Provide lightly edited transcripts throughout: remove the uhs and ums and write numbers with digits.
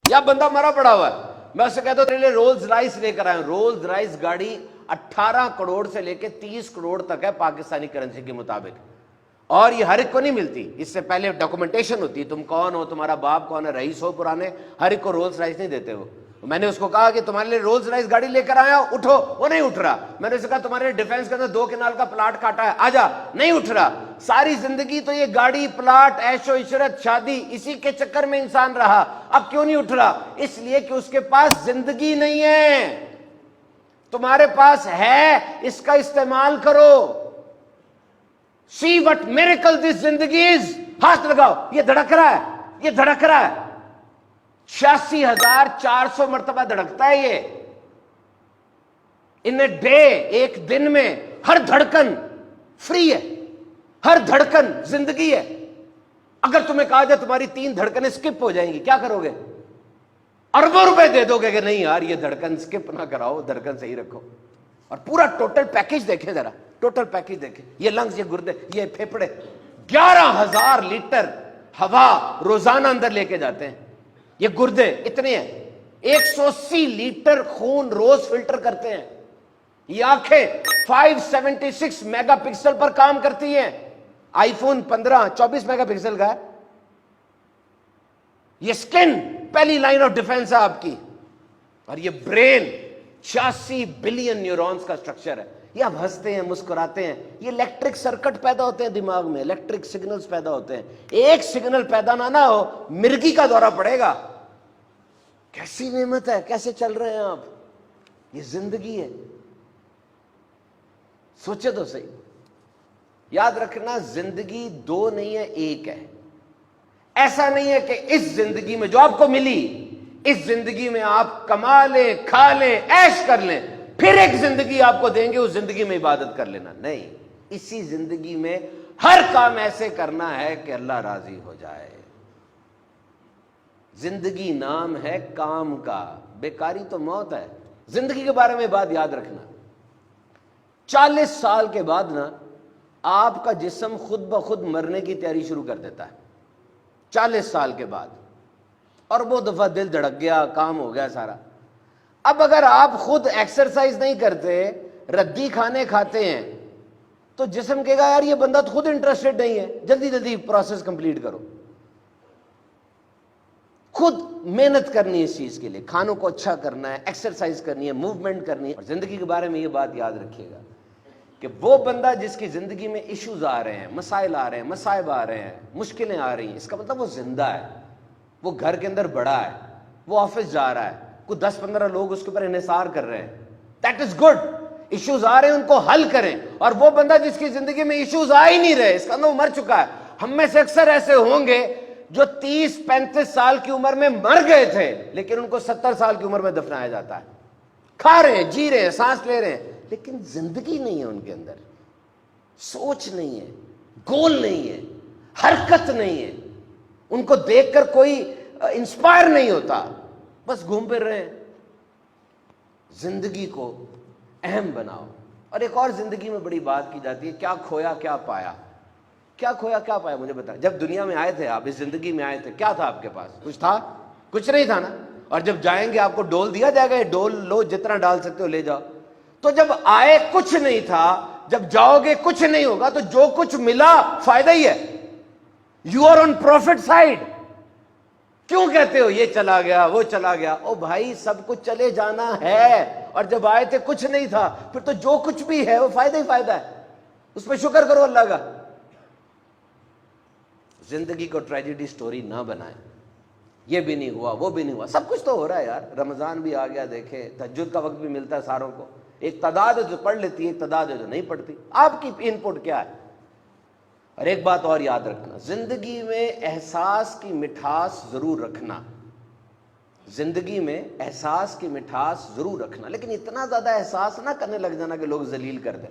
یا بندہ مرا پڑا ہوا ہے. میں اسے کہتا ہوں تیرے لیے رولز رائس لے کر آیا ہوں. رولز رائس گاڑی 18 کروڑ سے لے کے 30 کروڑ تک ہے پاکستانی کرنسی کے مطابق, اور یہ ہر ایک کو نہیں ملتی. اس سے پہلے ڈاکومنٹیشن ہوتی ہے, تم کون ہو, تمہارا باپ کون ہے, رئیس ہو پرانے, ہر ایک کو رولز رائس نہیں دیتے. وہ میں نے اس کو کہا کہ تمہارے لیے رولز رائس گاڑی لے کر آیا, اٹھو. وہ نہیں اٹھ رہا. میں نے اسے کہا تمہارے ڈیفینس کے اندر 2 کنال کا پلاٹ کاٹا ہے, آ جا. نہیں اٹھ رہا. ساری زندگی تو یہ گاڑی, پلاٹ, عیش و عشرت, شادی, اسی کے چکر میں انسان رہا. اب کیوں نہیں اٹھ رہا؟ اس لیے کہ اس کے پاس زندگی نہیں ہے. تمہارے پاس ہے, اس کا استعمال کرو. See what miracle this زندگی is. ہاتھ لگاؤ, یہ دھڑک رہا ہے, یہ دھڑک رہا ہے. 86,400 مرتبہ دھڑکتا ہے یہ ان اے ڈے, ایک دن میں. ہر دھڑکن فری ہے, ہر دھڑکن زندگی ہے. اگر تمہیں کہا جائے تمہاری 3 دھڑکنیں سکپ ہو جائیں گی, کیا کرو گے؟ اربوں روپے دے دو گے کہ نہیں یار یہ دھڑکن سکپ نہ کراؤ, دھڑکن صحیح رکھو. اور پورا ٹوٹل پیکج دیکھیں ذرا, ٹوٹل پیکج دیکھیں. یہ لنگز, یہ گردے, یہ پھیپھڑے, 11,000 لیٹر ہوا روزانہ اندر لے کے جاتے ہیں. یہ گردے اتنے ہیں, 180 لیٹر خون روز فلٹر کرتے ہیں. یہ آنکھیں 576 میگا پکسل پر کام کرتی ہیں. آئی فون 15 24 میگا پکسل کا ہے. یہ سکن پہلی لائن آف ڈیفنس ہے آپ کی. اور یہ برین 86 بلین نیورونز کا سٹرکچر ہے. یہ آپ ہنستے ہیں, مسکراتے ہیں, یہ الیکٹرک سرکٹ پیدا ہوتے ہیں دماغ میں, الیکٹرک سگنلز پیدا ہوتے ہیں. ایک سگنل پیدا نہ ہو, مرگی کا دورہ پڑے گا. کیسی نعمت ہے, کیسے چل رہے ہیں آپ؟ یہ زندگی ہے. سوچے تو صحیح. یاد رکھنا, زندگی 2 نہیں ہے, 1 ہے. ایسا نہیں ہے کہ اس زندگی میں جو آپ کو ملی, اس زندگی میں آپ کما لیں, کھا لیں, عیش کر لیں, پھر ایک زندگی آپ کو دیں گے, اس زندگی میں عبادت کر لینا. نہیں, اسی زندگی میں ہر کام ایسے کرنا ہے کہ اللہ راضی ہو جائے. زندگی نام ہے کام کا, بیکاری تو موت ہے. زندگی کے بارے میں بات یاد رکھنا, 40 سال کے بعد نا آپ کا جسم خود بخود مرنے کی تیاری شروع کر دیتا ہے. 40 سال کے بعد. اور وہ دفعہ دل دھڑک گیا, کام ہو گیا سارا. اب اگر آپ خود ایکسرسائز نہیں کرتے, ردی کھانے کھاتے ہیں, تو جسم کہے گا یار یہ بندہ تو خود انٹرسٹڈ نہیں ہے, جلدی جلدی پروسیس کمپلیٹ کرو. خود محنت کرنی ہے اس چیز کے لیے, کھانوں کو اچھا کرنا ہے, ایکسرسائز کرنی ہے, موومنٹ کرنی ہے. اور زندگی کے بارے میں یہ بات یاد رکھیے گا کہ وہ بندہ جس کی زندگی میں ایشوز آ رہے ہیں, مسائل آ رہے ہیں, مصائب آ رہے ہیں, مشکلیں آ رہی ہیں, اس کا مطلب وہ زندہ ہے, وہ گھر کے اندر بڑا ہے, وہ آفس جا رہا ہے, کوئی 10-15 لوگ اس کے اوپر انحصار کر رہے ہیں. That is good. ایشوز آ رہے ہیں ان کو حل کریں. اور وہ بندہ جس کی زندگی میں ایشوز آ ہی نہیں رہے, اس کا مطلب وہ مر چکا ہے. ہم میں سے اکثر ایسے ہوں گے جو 30-35 سال کی عمر میں مر گئے تھے, لیکن ان کو 70 سال کی عمر میں دفنایا جاتا ہے. کھا رہے ہیں, جی رہے ہیں, سانس لے رہے ہیں, لیکن زندگی نہیں ہے ان کے اندر, سوچ نہیں ہے, گول نہیں ہے, حرکت نہیں ہے. ان کو دیکھ کر کوئی انسپائر نہیں ہوتا, بس گھوم پھر رہے ہیں. زندگی کو اہم بناؤ. اور ایک اور زندگی میں بڑی بات کی جاتی ہے, کیا کھویا کیا پایا. کیا کھویا کیا پایا مجھے بتا. جب دنیا میں آئے تھے, آپ اس زندگی میں آئے تھے, کیا تھا آپ کے پاس؟ کچھ تھا؟ کچھ نہیں تھا نا. اور جب جائیں گے آپ کو ڈول دیا جائے گا, یہ ڈول لو, جتنا ڈال سکتے ہو لے جاؤ. تو جب آئے کچھ نہیں تھا, جب جاؤ گے کچھ نہیں ہوگا, تو جو کچھ ملا فائدہ ہی ہے. You are on profit side. کیوں کہتے ہو یہ چلا گیا وہ چلا گیا؟ او بھائی سب کچھ چلے جانا ہے, اور جب آئے تھے کچھ نہیں تھا, پھر تو جو کچھ بھی ہے وہ فائدہ ہی فائدہ ہے. اس پہ شکر کرو اللہ کا. زندگی کو ٹریجڈی سٹوری نہ بنائیں. یہ بھی نہیں ہوا, وہ بھی نہیں ہوا, سب کچھ تو ہو رہا ہے یار. رمضان بھی آ گیا, دیکھیں تہجد کا وقت بھی ملتا ہے ساروں کو. ایک تعداد ہے جو پڑھ لیتی ہے, ایک تعداد ہے جو نہیں پڑھتی. آپ کی ان پٹ کیا ہے؟ اور ایک بات اور یاد رکھنا, زندگی میں احساس کی مٹھاس ضرور رکھنا. زندگی میں احساس کی مٹھاس ضرور رکھنا, لیکن اتنا زیادہ احساس نہ کرنے لگ جانا کہ لوگ ذلیل کر دیں.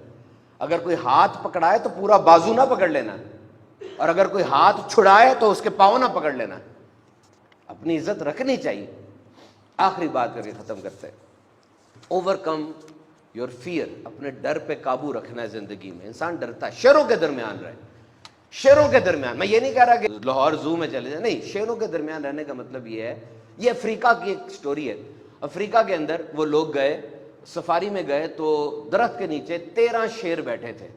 اگر کوئی ہاتھ پکڑائے تو پورا بازو نہ پکڑ لینا, اور اگر کوئی ہاتھ چھڑائے تو اس کے پاؤں نہ پکڑ لینا. اپنی عزت رکھنی چاہیے. آخری بات کر کے ختم کرتے ہیں, اوور کم یور فیئر. اپنے ڈر پہ قابو رکھنا ہے. زندگی میں انسان ڈرتا ہے, شیروں کے درمیان رہے, شیروں کے درمیان. میں یہ نہیں کہہ رہا کہ لاہور زو میں چلے جائیں, نہیں, شیروں کے درمیان رہنے کا مطلب یہ ہے یہ افریقہ کی ایک سٹوری ہے. افریقہ کے اندر وہ لوگ گئے, سفاری میں گئے, تو درخت کے نیچے 13 شیر بیٹھے تھے.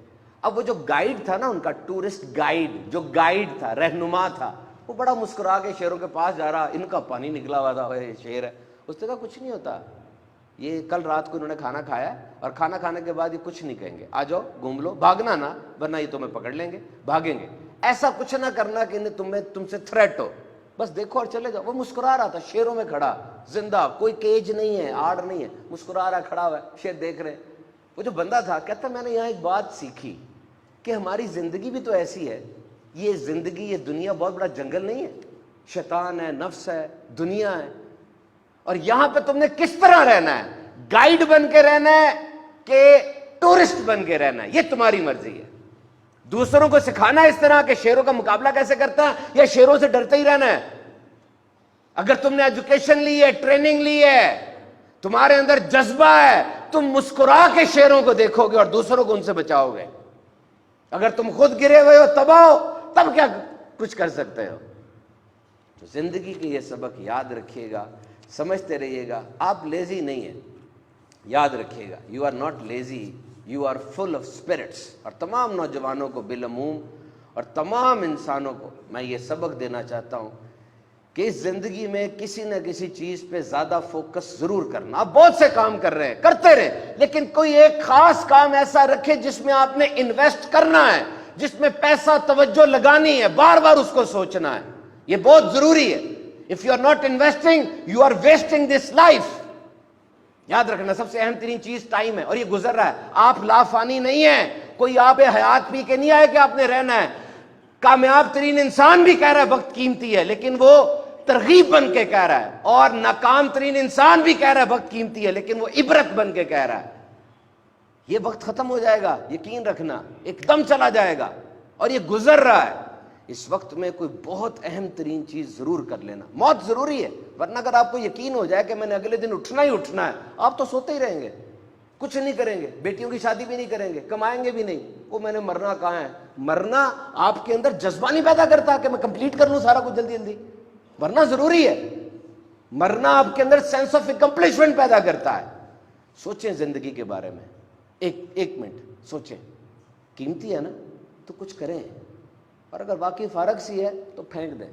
اب وہ جو گائیڈ تھا نا ان کا, ٹورسٹ گائیڈ, جو گائیڈ تھا, رہنما تھا, وہ بڑا مسکرا کے شیروں کے پاس جا رہا, ان کا پانی نکلا ہوا تھا, یہ شیر ہے. اس نے کہا کچھ نہیں ہوتا, یہ کل رات کو انہوں نے کھانا کھایا اور کھانا کھانے کے بعد یہ کچھ نہیں کہیں گے, آ جاؤ گھوم لو, بھاگنا نا ورنہ یہ تمہیں پکڑ لیں گے, بھاگیں گے. ایسا کچھ نہ کرنا کہ انہیں تم سے تھریٹ ہو, بس دیکھو اور چلے جاؤ. وہ مسکرا رہا تھا شیروں میں کھڑا, زندہ, کوئی کیج نہیں ہے, آڑ نہیں ہے, مسکرا رہا, کھڑا ہوا ہے, شیر دیکھ رہے. وہ جو بندہ تھا کہتا میں نے یہاں ایک بات سیکھی کہ ہماری زندگی بھی تو ایسی ہے, یہ زندگی, یہ دنیا بہت بڑا جنگل نہیں ہے, شیطان ہے, نفس ہے, دنیا ہے, اور یہاں پہ تم نے کس طرح رہنا ہے, گائیڈ بن کے رہنا ہے کہ ٹورسٹ بن کے رہنا ہے, یہ تمہاری مرضی ہے. دوسروں کو سکھانا ہے اس طرح کہ شیروں کا مقابلہ کیسے کرتا ہے, یا شیروں سے ڈرتے ہی رہنا ہے. اگر تم نے ایجوکیشن لی ہے, ٹریننگ لی ہے, تمہارے اندر جذبہ ہے, تم مسکرا کے شیروں کو دیکھو گے اور دوسروں کو ان سے بچاؤ گے. اگر تم خود گرے ہوئے ہو, تباہ ہو, تب کیا کچھ کر سکتے ہو. تو زندگی کے یہ سبق یاد رکھیے گا, سمجھتے رہیے گا. آپ لیزی نہیں ہیں, یاد رکھیے گا, you are not lazy, you are full of spirits. اور تمام نوجوانوں کو بالعموم اور تمام انسانوں کو میں یہ سبق دینا چاہتا ہوں کہ اس زندگی میں کسی نہ کسی چیز پہ زیادہ فوکس ضرور کرنا. آپ بہت سے کام کر رہے ہیں, کرتے رہیں, لیکن کوئی ایک خاص کام ایسا رکھے جس میں آپ نے انویسٹ کرنا ہے, جس میں پیسہ توجہ لگانی ہے, بار بار اس کو سوچنا ہے. یہ بہت ضروری ہے. If you are not investing, you are wasting this life. یاد رکھنا سب سے اہم ترین چیز ٹائم ہے, اور یہ گزر رہا ہے. آپ لافانی نہیں ہیں, کوئی آپ حیات پی کے نہیں آئے کہ آپ نے رہنا ہے. کامیاب ترین انسان بھی کہہ رہا ہے وقت قیمتی ہے, لیکن وہ ترغیب بن کے کہہ رہا ہے. اور ناکام ترین انسان بھی کہہ رہا ہے وقت قیمتی ہے, لیکن وہ عبرت بن کے کہہ رہا ہے. یہ وقت ختم ہو جائے گا, یقین رکھنا, ایک دم چلا جائے گا, اور یہ گزر رہا ہے. اس وقت میں کوئی بہت اہم ترین چیز ضرور کر لینا. موت ضروری ہے, ورنہ اگر آپ کو یقین ہو جائے کہ میں نے اگلے دن اٹھنا ہی اٹھنا ہے, آپ تو سوتے ہی رہیں گے, کچھ نہیں کریں گے, بیٹیوں کی شادی بھی نہیں کریں گے, کمائیں گے بھی نہیں. وہ میں نے مرنا کہاں ہے. مرنا آپ کے اندر جذبہ نہیں پیدا کرتا کہ میں کمپلیٹ کر لوں سارا کچھ جلدی جلدی. مرنا ضروری ہے. مرنا آپ کے اندر سینس آف اکمپلشمنٹ پیدا کرتا ہے. سوچیں زندگی کے بارے میں, ایک منٹ سوچیں. قیمتی ہے نا, تو کچھ کریں, اور اگر واقعی فارغ سی ہے تو پھینک دیں.